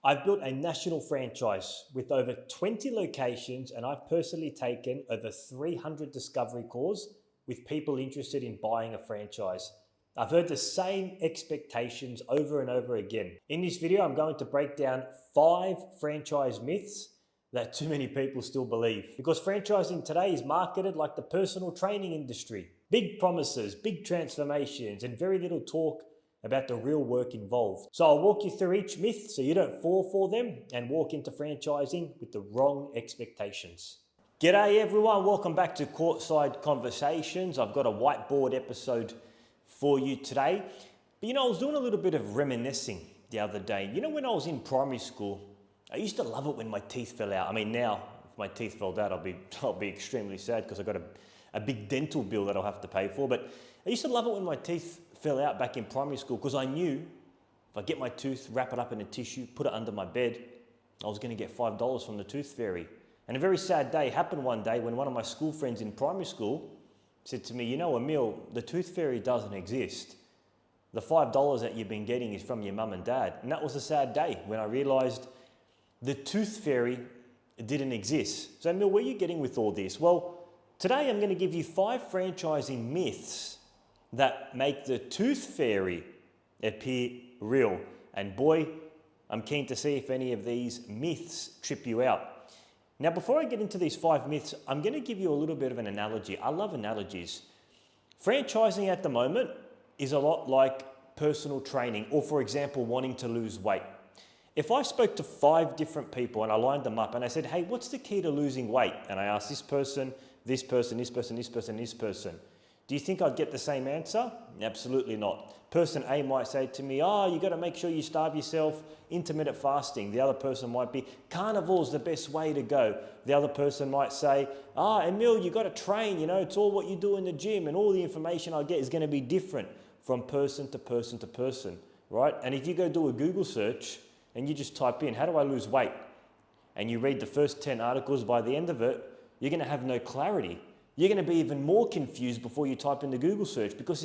I've built a national franchise with over 20 locations, and I've personally taken over 300 discovery calls with people interested in buying a franchise. I've heard the same expectations over and over again. In this video, I'm going to break down 5 franchise myths that too many people still believe. Because franchising today is marketed like the personal training industry. Big promises, big transformations, and very little talk about the real work involved. So I'll walk you through each myth so you don't fall for them and walk into franchising with the wrong expectations. G'day everyone, welcome back to Courtside Conversations. I've got a whiteboard episode for you today. But I was doing a little bit of reminiscing the other day. When I was in primary school, I used to love it when my teeth fell out. I mean, now, if my teeth fell out, I'll be extremely sad because I've got a big dental bill that I'll have to pay for. But I used to love it when my teeth fell out back in primary school because I knew if I get my tooth, wrap it up in a tissue, put it under my bed, I was going to get $5 from the tooth fairy. And a very sad day happened one day when one of my school friends in primary school said to me, Emile, the tooth fairy doesn't exist. The $5 that you've been getting is from your mum and dad. And that was a sad day when I realized the tooth fairy didn't exist. So Emile, where are you getting with all this? Well, today I'm going to give you 5 franchising myths that make the tooth fairy appear real. And boy, I'm keen to see if any of these myths trip you out. Now, before I get into these 5 myths, I'm going to give you a little bit of an analogy. I love analogies. Franchising at the moment is a lot like personal training, or for example, wanting to lose weight. If I spoke to 5 different people and I lined them up and I said, hey, what's the key to losing weight? And I asked this person, this person, this person, this person, this person. Do you think I'd get the same answer? Absolutely not. Person A might say to me, you got to make sure you starve yourself, intermittent fasting. The other person might be, carnivore's the best way to go. The other person might say, Emile, you got to train, it's all what you do in the gym, and all the information I get is going to be different from person to person to person, right? And if you go do a Google search and you just type in, how do I lose weight? And you read the first 10 articles, by the end of it, you're going to have no clarity. You're going to be even more confused before you type in the Google search because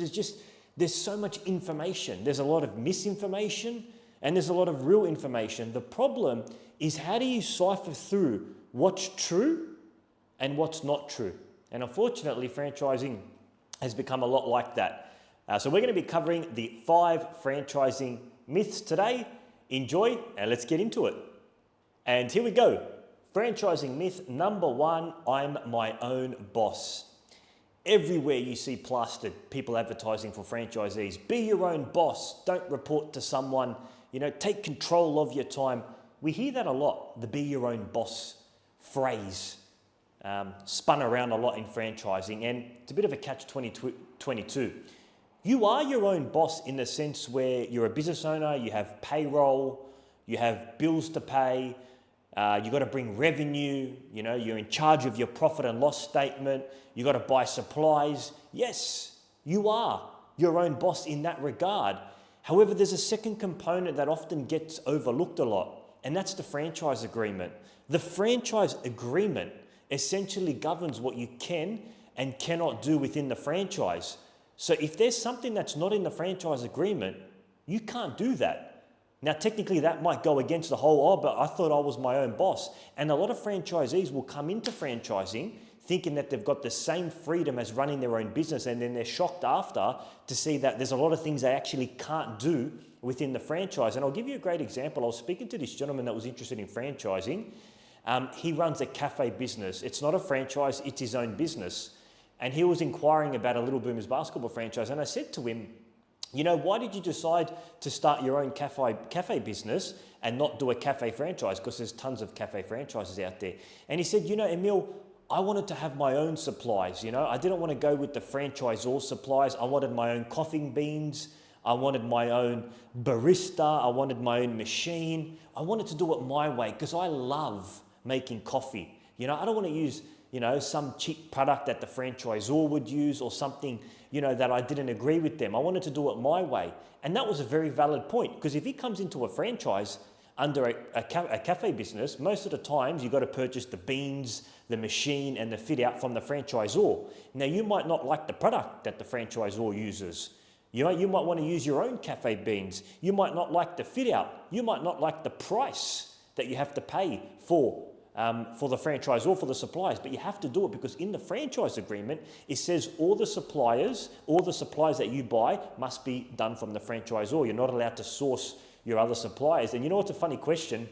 there's so much information. There's a lot of misinformation and there's a lot of real information. The problem is, how do you cipher through what's true and what's not true? And unfortunately, franchising has become a lot like that. So we're going to be covering the 5 franchising myths today. Enjoy and let's get into it. And here we go. Franchising myth number 1, I'm my own boss. Everywhere you see plastered people advertising for franchisees. Be your own boss. Don't report to someone. Take control of your time. We hear that a lot, the be your own boss phrase, spun around a lot in franchising, and it's a bit of a catch-22. You are your own boss in the sense where you're a business owner, you have payroll, you have bills to pay, you got to bring revenue, you're in charge of your profit and loss statement, you got to buy supplies. Yes, you are your own boss in that regard. However, there's a second component that often gets overlooked a lot, and that's the franchise agreement. The franchise agreement essentially governs what you can and cannot do within the franchise. So if there's something that's not in the franchise agreement, you can't do that. Now, technically, that might go against the whole, but I thought I was my own boss. And a lot of franchisees will come into franchising thinking that they've got the same freedom as running their own business, and then they're shocked after to see that there's a lot of things they actually can't do within the franchise. And I'll give you a great example. I was speaking to this gentleman that was interested in franchising. He runs a cafe business. It's not a franchise, it's his own business. And he was inquiring about a Little Boomers basketball franchise. And I said to him, why did you decide to start your own cafe business and not do a cafe franchise? Because there's tons of cafe franchises out there. And he said, Emile, I wanted to have my own supplies. I didn't want to go with the franchisor supplies. I wanted my own coffee beans. I wanted my own barista. I wanted my own machine. I wanted to do it my way because I love making coffee. I don't want to use some cheap product that the franchisor would use or something, that I didn't agree with them. I wanted to do it my way. And that was a very valid point, because if he comes into a franchise under a cafe business, most of the times you've got to purchase the beans, the machine, and the fit out from the franchisor. Now, you might not like the product that the franchisor uses. You might want to use your own cafe beans. You might not like the fit out. You might not like the price that you have to pay for the franchisor, for the suppliers, but you have to do it because in the franchise agreement, it says all the suppliers that you buy must be done from the franchisor. You're not allowed to source your other suppliers. And you know what's a funny question?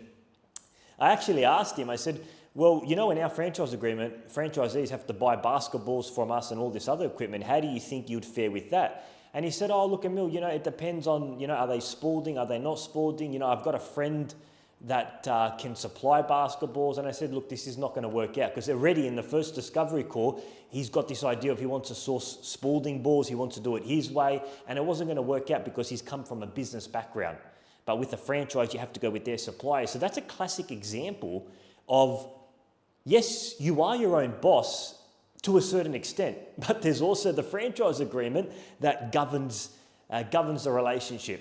I actually asked him, I said, well, in our franchise agreement, franchisees have to buy basketballs from us and all this other equipment. How do you think you'd fare with that? And he said, oh, look, Emile, it depends on, are they spalding? Are they not spalding? I've got a friend that can supply basketballs. And I said, look, this is not going to work out because already in the first discovery call, he's got this idea of he wants to source spalding balls. He wants to do it his way. And it wasn't going to work out because he's come from a business background. But with a franchise, you have to go with their suppliers. So that's a classic example of, yes, you are your own boss to a certain extent, but there's also the franchise agreement that governs the relationship.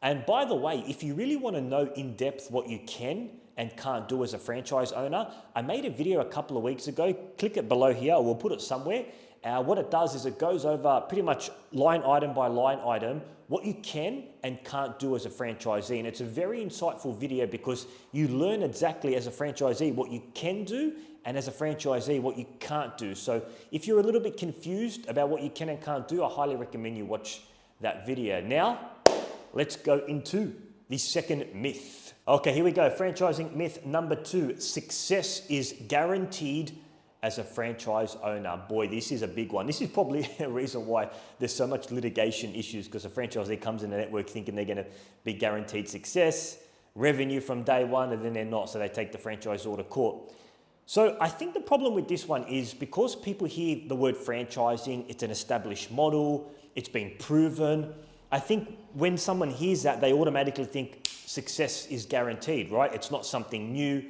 And by the way, if you really want to know in depth what you can and can't do as a franchise owner, I made a video a couple of weeks ago. Click it below here, or we'll put it somewhere. What it does is it goes over pretty much line item by line item what you can and can't do as a franchisee. And it's a very insightful video because you learn exactly as a franchisee what you can do and as a franchisee what you can't do. So if you're a little bit confused about what you can and can't do, I highly recommend you watch that video. Now, let's go into the second myth. Okay, here we go. Franchising myth number 2. Success is guaranteed as a franchise owner. Boy, this is a big one. This is probably a reason why there's so much litigation issues, because a franchisee comes in the network thinking they're going to be guaranteed success, revenue from day one, and then they're not, so they take the franchisor to court. So I think the problem with this one is because people hear the word franchising, it's an established model, it's been proven. I think when someone hears that, they automatically think success is guaranteed, right? It's not something new.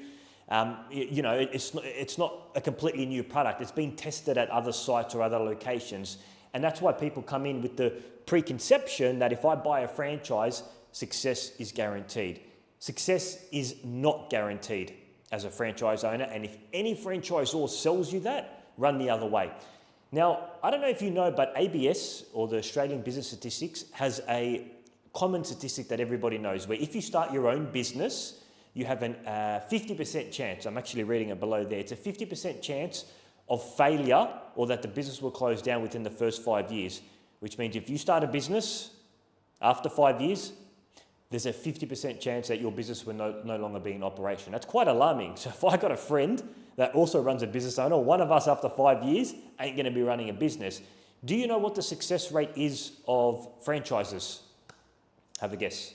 It's not a completely new product. It's been tested at other sites or other locations. And that's why people come in with the preconception that if I buy a franchise, success is guaranteed. Success is not guaranteed as a franchise owner. And if any franchisor sells you that, run the other way. Now, I don't know if you know, but ABS, or the Australian Business Statistics, has a common statistic that everybody knows, where if you start your own business, you have a 50% chance. I'm actually reading it below there. It's a 50% chance of failure, or that the business will close down within the first 5 years, which means if you start a business after 5 years, there's a 50% chance that your business will no longer be in operation. That's quite alarming. So if I got a friend that also runs a business owner, one of us after 5 years ain't going to be running a business. Do you know what the success rate is of franchises? Have a guess.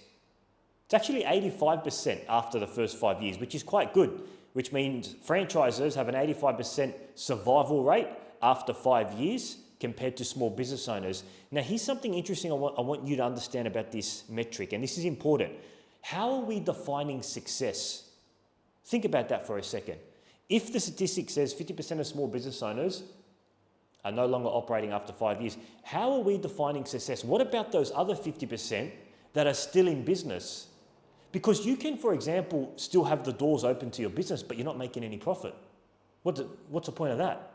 It's actually 85% after the first 5 years, which is quite good, which means franchises have an 85% survival rate after 5 years compared to small business owners. Now, here's something interesting I want you to understand about this metric, and this is important. How are we defining success? Think about that for a second. If the statistic says 50% of small business owners are no longer operating after 5 years, how are we defining success? What about those other 50% that are still in business? Because you can, for example, still have the doors open to your business, but you're not making any profit. What's the point of that?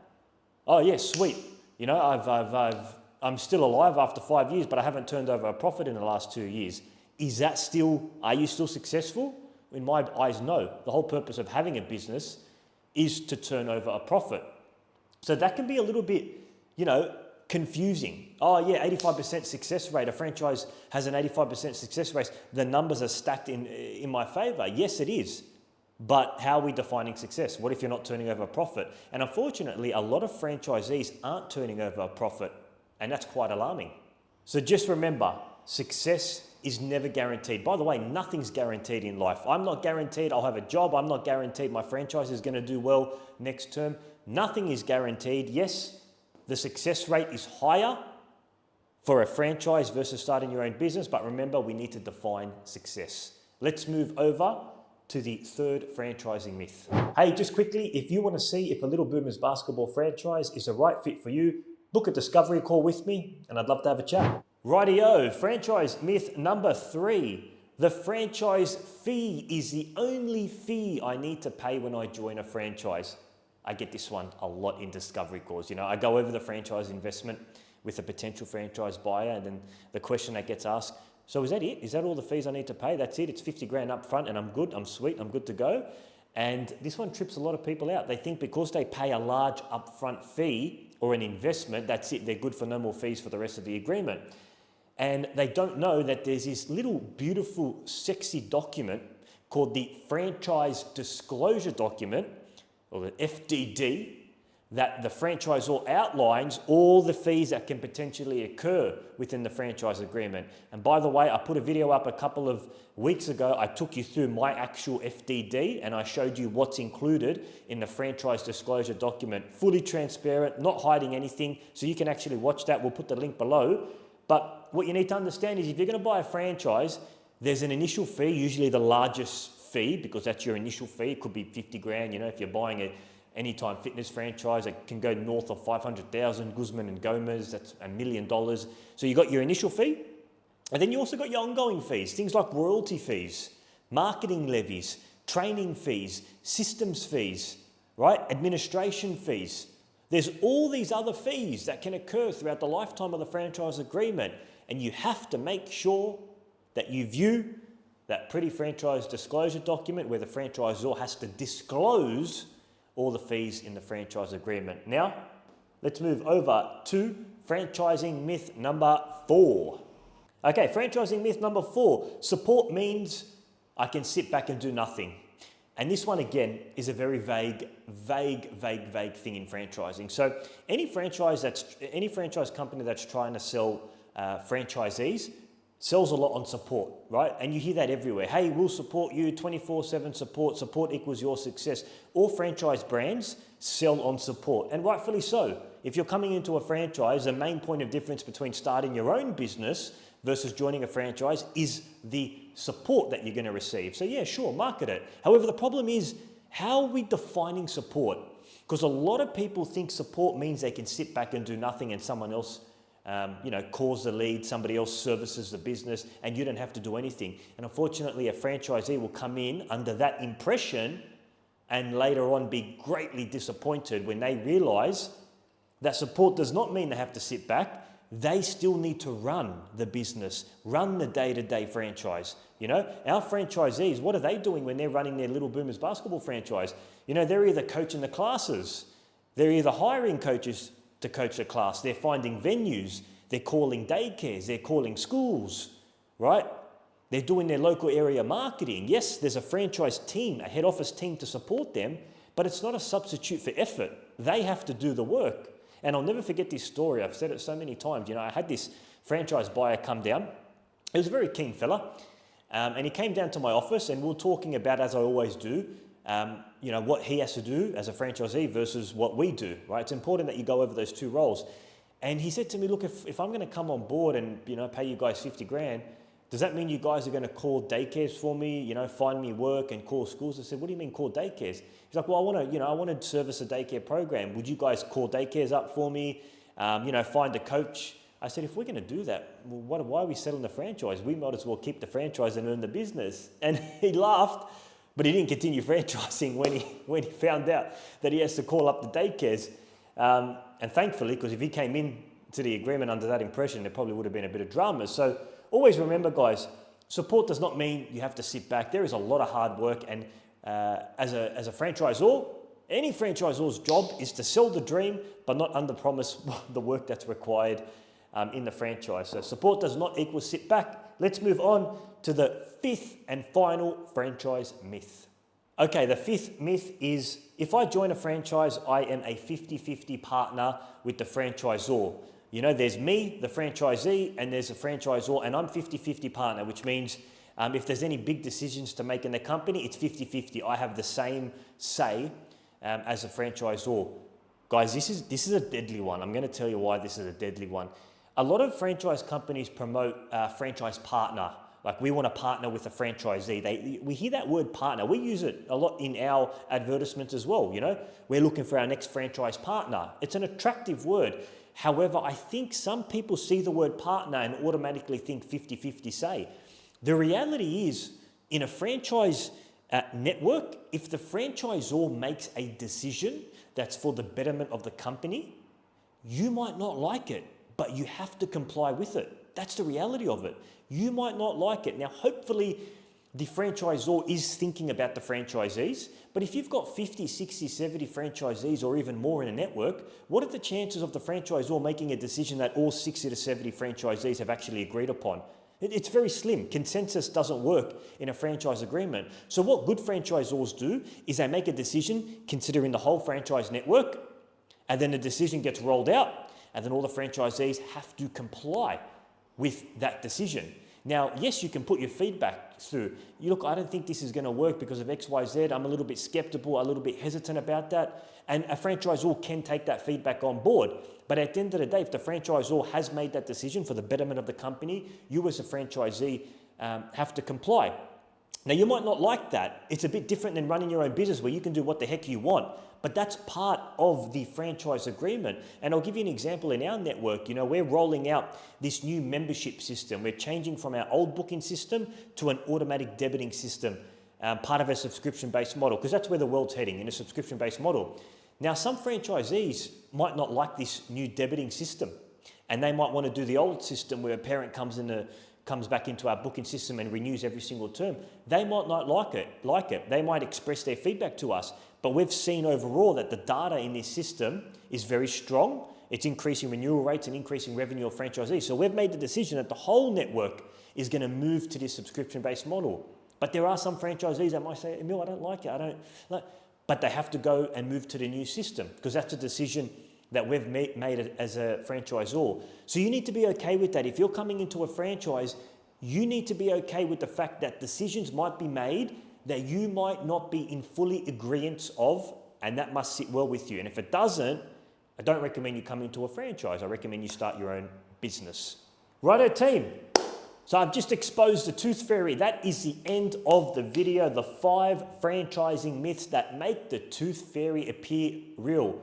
Oh, yeah, sweet. I'm still alive after 5 years, but I haven't turned over a profit in the last 2 years. Are you still successful? In my eyes, no. The whole purpose of having a business is to turn over a profit. So that can be a little bit, confusing. Oh yeah, 85% success rate. A franchise has an 85% success rate. The numbers are stacked in my favor. Yes, it is. But how are we defining success? What if you're not turning over a profit? And unfortunately, a lot of franchisees aren't turning over a profit, and that's quite alarming. So just remember, success is never guaranteed. By the way, nothing's guaranteed in life. I'm not guaranteed I'll have a job. I'm not guaranteed my franchise is going to do well next term. Nothing is guaranteed. Yes, the success rate is higher for a franchise versus starting your own business, but remember, we need to define success. Let's move over to the third franchising myth. Hey, just quickly, if you want to see if a Little Boomers basketball franchise is the right fit for you, book a discovery call with me, and I'd love to have a chat. Rightio, franchise myth number 3. The franchise fee is the only fee I need to pay when I join a franchise. I get this one a lot in discovery calls. I go over the franchise investment with a potential franchise buyer, and then the question that gets asked, so is that it? Is that all the fees I need to pay? That's it? It's 50 grand up front and I'm good, I'm sweet, I'm good to go? And this one trips a lot of people out. They think because they pay a large upfront fee or an investment, that's it, they're good for no more fees for the rest of the agreement. And they don't know that there's this little beautiful, sexy document called the Franchise Disclosure Document, or the FDD, that the franchisor outlines all the fees that can potentially occur within the franchise agreement. And by the way, I put a video up a couple of weeks ago. I took you through my actual FDD and I showed you what's included in the franchise disclosure document. Fully transparent, not hiding anything, so you can actually watch that. We'll put the link below. But what you need to understand is if you're going to buy a franchise, there's an initial fee, usually the largest fee, because that's your initial fee. It could be 50 grand, if you're buying a Anytime Fitness franchise, it can go north of 500,000. Guzman and Gomez, that's $1 million. So you got your initial fee, and then you also got your ongoing fees, things like royalty fees, marketing levies, training fees, systems fees, right? Administration fees. There's all these other fees that can occur throughout the lifetime of the franchise agreement, and you have to make sure that you view that pretty franchise disclosure document where the franchisor has to disclose all the fees in the franchise agreement. Now, let's move over to franchising myth number 4. Okay, franchising myth number 4. Support means I can sit back and do nothing. And this one, again, is a very vague thing in franchising. So any franchise company that's trying to sell franchisees sells a lot on support, right? And you hear that everywhere. Hey, we'll support you, 24/7 support. Support equals your success. All franchise brands sell on support, and rightfully so. If you're coming into a franchise, the main point of difference between starting your own business versus joining a franchise is the support that you're going to receive. So yeah, sure, market it. However, the problem is, how are we defining support? Because a lot of people think support means they can sit back and do nothing and someone else calls the lead, somebody else services the business, and you don't have to do anything. And unfortunately, a franchisee will come in under that impression and later on be greatly disappointed when they realize that support does not mean they have to sit back. They still need to run the business, run the day-to-day franchise. Our franchisees, what are they doing when they're running their Little Boomers basketball franchise? They're either coaching the classes, they're either hiring coaches to coach a class, they're finding venues, they're calling daycares, they're calling schools, right? They're doing their local area marketing. Yes, there's a franchise team, a head office team to support them, but it's not a substitute for effort. They have to do the work. And I'll never forget this story. I've said it so many times. I had this franchise buyer come down. He was a very keen fella. And he came down to my office and we were talking about, as I always do, what he has to do as a franchisee versus what we do, right? It's important that you go over those two roles. And he said to me, look, if I'm going to come on board and, pay you guys 50 grand, does that mean you guys are going to call daycares for me, find me work and call schools? I said, what do you mean call daycares? He's like, well, I want to service a daycare program. Would you guys call daycares up for me? Find a coach? I said, if we're going to do that, well, why are we selling the franchise? We might as well keep the franchise and earn the business. And he laughed, but he didn't continue franchising when he found out that he has to call up the daycares. And thankfully, because if he came in to the agreement under that impression, there probably would have been a bit of drama. So always remember, guys, support does not mean you have to sit back. There is a lot of hard work. And as a franchisor, any franchisor's job is to sell the dream, but not under-promise the work that's required in the franchise. So support does not equal sit back. Let's move on to the 5th and final franchise myth. Okay, the 5th myth is, if I join a franchise, I am a 50-50 partner with the franchisor. There's me, the franchisee, and there's a franchisor, and I'm 50-50 partner, which means if there's any big decisions to make in the company, it's 50-50. I have the same say as a franchisor. Guys, this is a deadly one. I'm going to tell you why this is a deadly one. A lot of franchise companies promote franchise partner. Like, we want to partner with a franchisee. We hear that word partner. We use it a lot in our advertisements as well. We're looking for our next franchise partner. It's an attractive word. However, I think some people see the word partner and automatically think 50-50 say. The reality is, in a franchise network, if the franchisor makes a decision that's for the betterment of the company, you might not like it, but you have to comply with it. That's the reality of it. You might not like it. Now, hopefully, the franchisor is thinking about the franchisees, but if you've got 50, 60, 70 franchisees or even more in a network, what are the chances of the franchisor making a decision that all 60 to 70 franchisees have actually agreed upon? It's very slim. Consensus doesn't work in a franchise agreement. So what good franchisors do is they make a decision considering the whole franchise network, and then the decision gets rolled out, and then all the franchisees have to comply with that decision. Now, yes, you can put your feedback through. You look, I don't think this is going to work because of X, Y, Z. I'm a little bit skeptical, a little bit hesitant about that. And a franchisor can take that feedback on board. But at the end of the day, if the franchisor has made that decision for the betterment of the company, you as a franchisee have to comply. Now, you might not like that. It's a bit different than running your own business where you can do what the heck you want. But that's part of the franchise agreement. And I'll give you an example in our network. You know, we're rolling out this new membership system. We're changing from our old booking system to an automatic debiting system, part of a subscription-based model, because that's where the world's heading, in a subscription-based model. Now, some franchisees might not like this new debiting system, and they might want to do the old system where a parent comes back into our booking system and renews every single term. They might not like it. They might express their feedback to us. But we've seen overall that the data in this system is very strong. It's increasing renewal rates and increasing revenue of franchisees. So we've made the decision that the whole network is going to move to this subscription-based model. But there are some franchisees that might say, Emile, I don't like it. But they have to go and move to the new system because that's a decision that we've made as a franchisor. So you need to be okay with that. If you're coming into a franchise, you need to be okay with the fact that decisions might be made that you might not be in fully agreement of, and that must sit well with you. And if it doesn't, I don't recommend you come into a franchise. I recommend you start your own business. Righto, team. So I've just exposed the tooth fairy. That is the end of the video. The 5 franchising myths that make the tooth fairy appear real.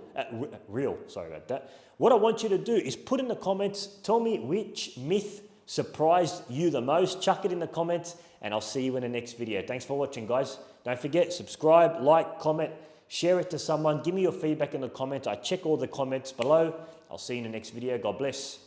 Sorry about that. What I want you to do is put in the comments, tell me which myth surprised you the most. Chuck it in the comments and I'll see you in the next video. Thanks for watching, guys. Don't forget, subscribe, like, comment, share it to someone. Give me your feedback in the comments. I check all the comments below. I'll see you in the next video. God bless.